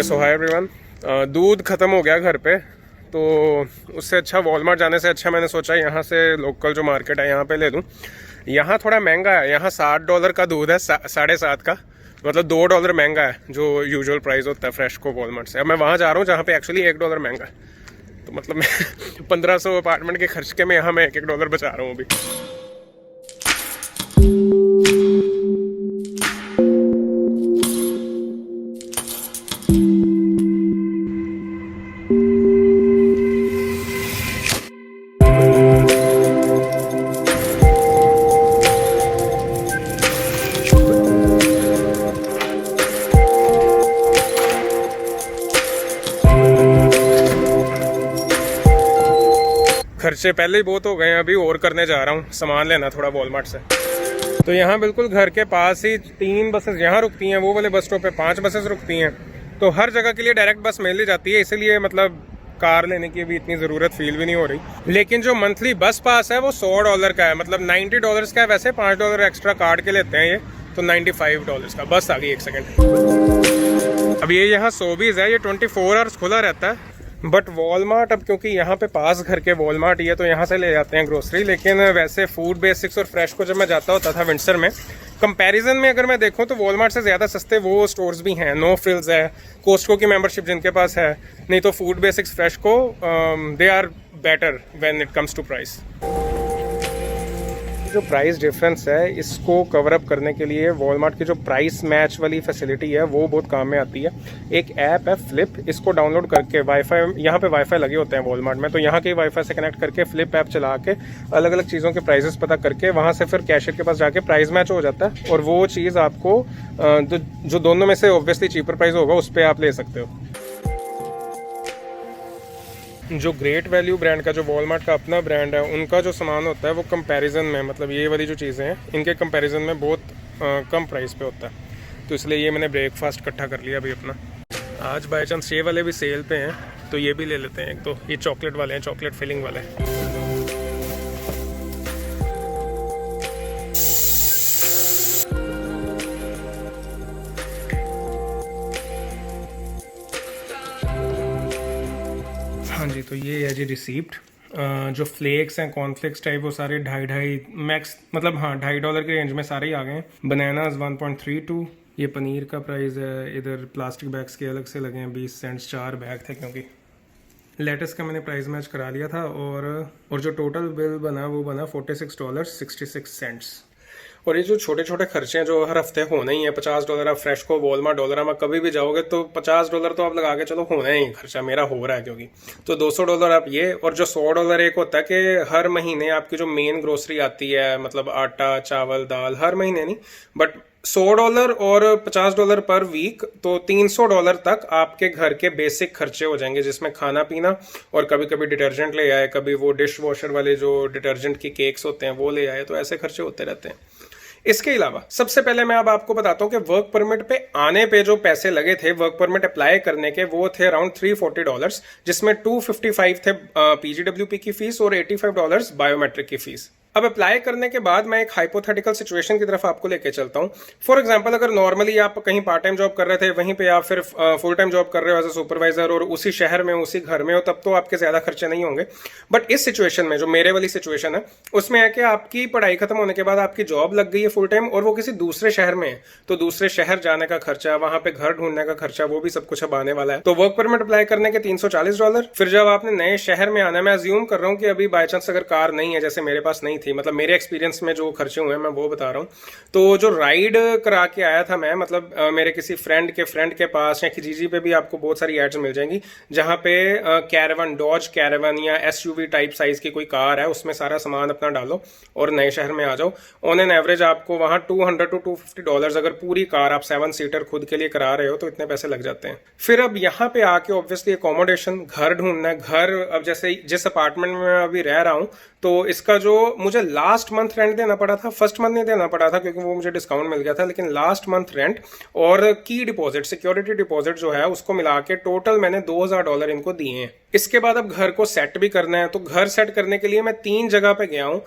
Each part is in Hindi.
सो हाय एवरीवन। दूध ख़त्म हो गया घर पे, तो उससे अच्छा वॉलमार्ट जाने से अच्छा मैंने सोचा यहाँ से लोकल जो मार्केट है यहाँ पे ले लूँ। यहाँ थोड़ा महंगा है, यहाँ $7 का दूध है, 7.5 का, मतलब $2 महंगा है जो यूजुअल प्राइस होता है फ्रेश को वॉलमार्ट से। अब मैं वहाँ जा रहा हूँ जहाँ पे एक्चुअली $1 महंगा है, तो मतलब मैं 1500 अपार्टमेंट के खर्च के में यहाँ मैं $1 बचा रहा हूँ अभी। खर्चे पहले ही बहुत हो गए हैं, अभी और करने जा रहा हूँ, सामान लेना थोड़ा वॉलमार्ट से। तो यहाँ बिल्कुल घर के पास ही 3 बसेस यहाँ रुकती हैं, वो वाले बस स्टॉप पे 5 बसेस रुकती हैं, तो हर जगह के लिए डायरेक्ट बस मिल ही जाती है, इसलिए मतलब कार लेने की भी इतनी ज़रूरत फील भी नहीं हो रही। लेकिन जो मंथली बस पास है वो $100 का है, मतलब $90 का है। वैसे $5 एक्स्ट्रा काट के लेते हैं ये, तो $95 का। बस आ गई, 1 सेकेंड। अब ये यहाँ सोबीज है, ये 24 आवर्स खुला रहता है, बट वॉलमार्ट अब क्योंकि यहाँ पे पास घर के वॉलमार्ट ही है तो यहाँ से ले जाते हैं ग्रोसरी। लेकिन वैसे फूड बेसिक्स और फ्रेश को जब मैं जाता होता था विंटर में, कंपैरिजन में अगर मैं देखूँ तो वॉलमार्ट से ज़्यादा सस्ते वो स्टोर्स भी हैं। नो फ्रिल्स है, कोस्टको की मेंबरशिप जिनके पास है, नहीं तो फूड बेसिक्स फ्रेश को they are better when it comes to price. जो प्राइस डिफरेंस है इसको कवर अप करने के लिए वॉलमार्ट की जो प्राइस मैच वाली फैसिलिटी है वो बहुत काम में आती है। एक ऐप है फ्लिप, इसको डाउनलोड करके वाईफाई, यहाँ पे वाईफाई लगे होते हैं वॉलमार्ट में, तो यहाँ के वाईफाई से कनेक्ट करके फ्लिप ऐप चला के अलग अलग चीज़ों के प्राइसेस पता करके वहाँ से फिर कैशियर के पास जाके प्राइस मैच हो जाता है, और वो चीज़ आपको जो दोनों में से ऑब्वियसली चीपर प्राइस होगा उस पर आप ले सकते हो। जो ग्रेट वैल्यू ब्रांड का, जो वॉलमार्ट का अपना ब्रांड है, उनका जो सामान होता है वो कंपैरिजन में, मतलब ये वाली जो चीज़ें हैं इनके कंपैरिजन में बहुत कम प्राइस पे होता है, तो इसलिए ये मैंने ब्रेकफास्ट इकट्ठा कर लिया अभी अपना। आज बाई चांस ये वाले भी सेल पे हैं तो ये भी ले लेते हैं। एक तो ये चॉकलेट वाले हैं, चॉकलेट फिलिंग वाले। हाँ जी, तो ये है जी रिसीप्ट। जो फ्लेक्स हैं, कॉर्नफ्लेक्स टाइप, वो सारे 2.5 मैक्स, मतलब हाँ $2.5 के रेंज में सारे ही आ गए हैं। बनानाज 1.32। ये पनीर का प्राइस है। इधर प्लास्टिक बैग्स के अलग से लगे हैं 20 सेंट्स, 4 बैग थे क्योंकि। लेटेस्ट का मैंने प्राइस मैच करा लिया था, और जो टोटल बिल बना वो बना $46.66। और ये जो छोटे छोटे खर्चे हैं जो हर हफ्ते होने ही है, $50 आप फ्रेश को वॉलमार्ट डॉलर में कभी भी जाओगे तो $50 तो आप लगा के चलो होना ही खर्चा, मेरा हो रहा है क्योंकि। तो $200 आप ये, और जो $100 एक होता है कि हर महीने आपकी जो मेन ग्रोसरी आती है, मतलब आटा, चावल, दाल, हर महीने नहीं बट $100 और $50 पर वीक, तो $300 तक आपके घर के बेसिक खर्चे हो जाएंगे, जिसमें खाना पीना और कभी कभी डिटर्जेंट ले आए, कभी वो डिश वॉशर वाले जो डिटर्जेंट की केक्स होते हैं वो ले आए, तो ऐसे खर्चे होते रहते हैं। इसके अलावा सबसे पहले मैं अब आपको बताता हूँ कि वर्क परमिट पे आने पे जो पैसे लगे थे वर्क परमिट अप्लाई करने के, वो थे अराउंड $340, जिसमें $255 थे PGWP की फीस और $85 बायोमेट्रिक की फीस। अब अप्लाई करने के बाद मैं एक हाइपोथेटिकल सिचुएशन की तरफ आपको लेके चलता हूँ। फॉर एग्जांपल, अगर नॉर्मली आप कहीं पार्ट टाइम जॉब कर रहे थे, वहीं पे आप फिर फुल टाइम जॉब कर रहे हो एज ए सुपरवाइजर, और उसी शहर में उसी घर में हो, तब तो आपके ज्यादा खर्चे नहीं होंगे। बट इस सिचुएशन में, जो मेरे वाली सिचुएशन है, उसमें है कि आपकी पढ़ाई खत्म होने के बाद आपकी जॉब लग गई है फुल टाइम, और वो किसी दूसरे शहर में है, तो दूसरे शहर जाने का खर्चा, वहां पे घर ढूंढने का खर्चा, वो भी सब कुछ अब आने वाला है। तो वर्क परमिट अप्लाई करने के $340। फिर जब आपने नए शहर में आना है, मैं अज्यूम कर रहा हूँ कि अभी बाई चांस अगर कार नहीं है, जैसे मेरे पास नहीं थी, मतलब मेरे एक्सपीरियंस में जो खर्चे हुए हैं मैं वो बता रहा हूँ। तो जो राइड करा के आया था मैं, मतलब मेरे किसी फ्रेंड के पास, या kijiji पे भी आपको बहुत सारी एड्स मिल जाएंगी जहां पे कैरावन, डॉज कैरावन या SUV टाइप साइज की कोई कार है, उसमें सारा सामान अपना डालो और नए शहर में आ जाओ। ऑन एन एवरेज आपको वहां $200 to $250, अगर पूरी कार आप 7 सीटर खुद के लिए करा रहे हो तो इतने पैसे लग जाते हैं। फिर अब यहाँ पे आके ऑब्वियसली अकोमोडेशन, घर ढूंढना है। घर अब जैसे जिस अपार्टमेंट में मैं अभी रह रहा हूँ, तो इसका जो मुझे लास्ट मंथ रेंट देना पड़ा था, फर्स्ट मंथ नहीं देना पड़ा था क्योंकि वो मुझे डिस्काउंट मिल गया था, लेकिन लास्ट मंथ रेंट और की डिपॉजिट, सिक्योरिटी डिपॉजिट जो है उसको मिला के टोटल मैंने $2000 इनको दिए हैं। इसके बाद अब घर को सेट भी करना है, तो घर सेट करने के लिए मैं 3 जगह पे गया हूँ।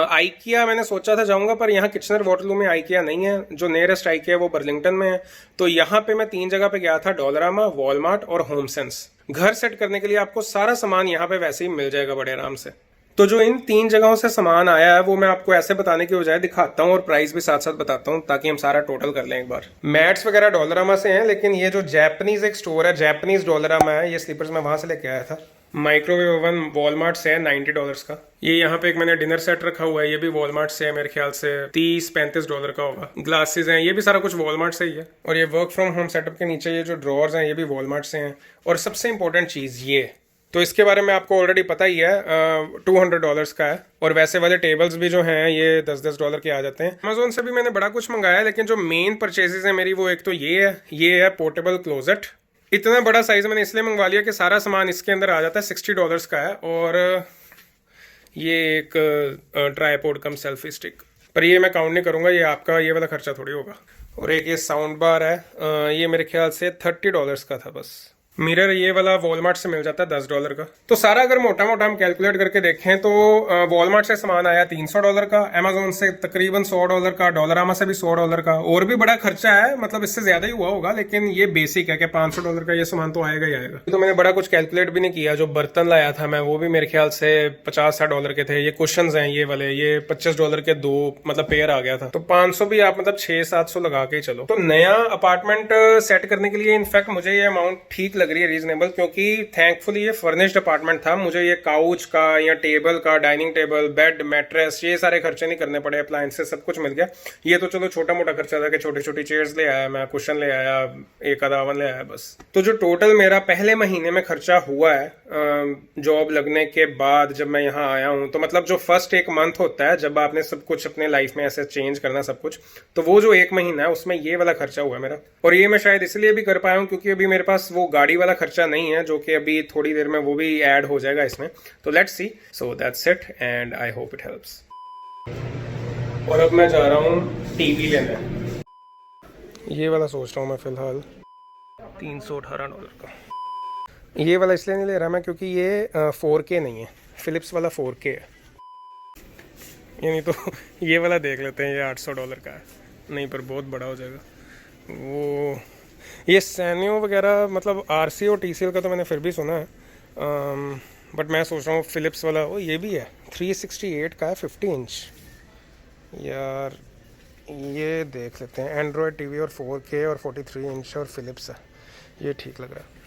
आइकिया मैंने सोचा था जाऊंगा, पर यहाँ किचनर वाटरलू में आइकिया नहीं है, जो नियरेस्ट आइकिया है वो बर्लिंगटन में है। तो यहाँ पे मैं 3 जगह पे गया था, डॉलरामा, वॉलमार्ट और होम सेंस। घर सेट करने के लिए आपको सारा सामान यहाँ पे वैसे ही मिल जाएगा बड़े आराम से। तो जो इन 3 जगहों से सामान आया है वो मैं आपको ऐसे बताने की बजाय दिखाता हूँ और प्राइस भी साथ साथ बताता हूँ, ताकि हम सारा टोटल कर लें एक बार। मैट्स वगैरह डॉलरामा से हैं, लेकिन ये जो जैपनीज एक स्टोर है, जैपनीज डॉलरामा है, ये स्लीपर्स मैं वहां से लेके आया था। माइक्रोवेव ओवन वॉलमार्ट से है $90 का। ये यहाँ पे एक मैंने डिनर सेट रखा हुआ है, ये भी वॉलमार्ट से है, मेरे ख्याल से $30-35 का होगा। ग्लासेस हैं, ये भी सारा कुछ वॉलमार्ट से ही है। और ये वर्क फ्रॉम होम सेटअप के नीचे ये जो ड्रॉर्स हैं ये भी वॉलमार्ट से हैं। और सबसे इंपॉर्टेंट चीज़ ये, तो इसके बारे में आपको ऑलरेडी पता ही है, $200 का है। और वैसे वाले टेबल्स भी जो हैं ये $10-10 के आ जाते हैं। अमेजोन से भी मैंने बड़ा कुछ मंगाया है, लेकिन जो मेन परचेजेस है मेरी वो एक तो ये है पोर्टेबल क्लोजेट। इतना बड़ा साइज मैंने इसलिए मंगवा लिया कि सारा सामान इसके अंदर आ जाता है, $60 का है। और ये एक ट्राईपोड कम सेल्फी स्टिक, पर ये मैं काउंट नहीं करूंगा, ये आपका ये वाला खर्चा थोड़ी होगा। और एक ये साउंड बार है, ये मेरे ख्याल से $30 का था बस। मिरर ये वाला वॉलमार्ट से मिल जाता है $10 का। तो सारा अगर मोटा मोटा हम कैलकुलेट करके देखें तो वॉलमार्ट से सामान आया $300 का, अमेजोन से तकरीबन $100 का, डॉलरामा से भी $100 का। और भी बड़ा खर्चा है, मतलब इससे ज्यादा ही हुआ होगा, लेकिन ये बेसिक है कि $500 का ये सामान तो आएगा ही आएगा। तो मैंने बड़ा कुछ कैलकुलेट भी नहीं किया। जो बर्तन लाया था मैं वो भी मेरे ख्याल से $50-60 के थे। ये कुशंस हैं ये वाले, ये $25 के 2 मतलब पेयर आ गया था। तो 500 भी आप मतलब 600-700 लगा के चलो। तो नया अपार्टमेंट सेट करने के लिए इनफैक्ट मुझे ये अमाउंट ठीक लग रही है, रीजनेबल, क्योंकि थैंकफुली ये फर्निश्ड अपार्टमेंट था। मुझे ये काउच का या टेबल का, डाइनिंग टेबल, बेड, मैट्रेस, ये सारे खर्चे नहीं करने पड़े, अप्लायंसेस सब कुछ मिल गया। ये तो चलो छोटा मोटा खर्चा था कि छोटी छोटी चेयर्स ले आया मैं, कुशन ले आया, एक आधा ओवन ले आया बस। तो जो टोटल मेरा पहले महीने में खर्चा हुआ है जॉब लगने के बाद जब मैं यहाँ आया हूँ, तो मतलब जो फर्स्ट 1 मंथ होता है जब आपने सब कुछ अपने लाइफ में ऐसे चेंज करना सब कुछ, तो वो जो 1 महीना है उसमें ये वाला खर्चा हुआ है मेरा। और ये मैं शायद इसलिए भी कर पाया हूँ क्योंकि अभी मेरे पास वो गाड़ी वाला खर्चा नहीं है, जो कि अभी थोड़ी देर में वो भी ऐड हो जाएगा इसमें। तो let's see. So that's it and I hope it helps. और अब मैं जा रहा हूँ टीवी लेने। ये वाला सोच रहा हूँ मैं फिलहाल $318 का। ये वाला इसलिए नहीं ले रहा मैं क्योंकि ये 4K नहीं है, फिलिप्स वाला 4K है। यानी तो ये वाला देख लेते हैं, ये $800 का है। नहीं, पर बहुत बड़ा हो जाएगा वो। ये सैनियो वगैरह मतलब RC और TCL का तो मैंने फिर भी सुना है, बट मैं सोच रहा हूँ फिलिप्स वाला। वो ये भी है 368 का है, 50 इंच। यार ये देख लेते हैं, एंड्रॉयड टीवी और 4K और 43 इंच और फिलिप्स है, ये ठीक लग रहा है।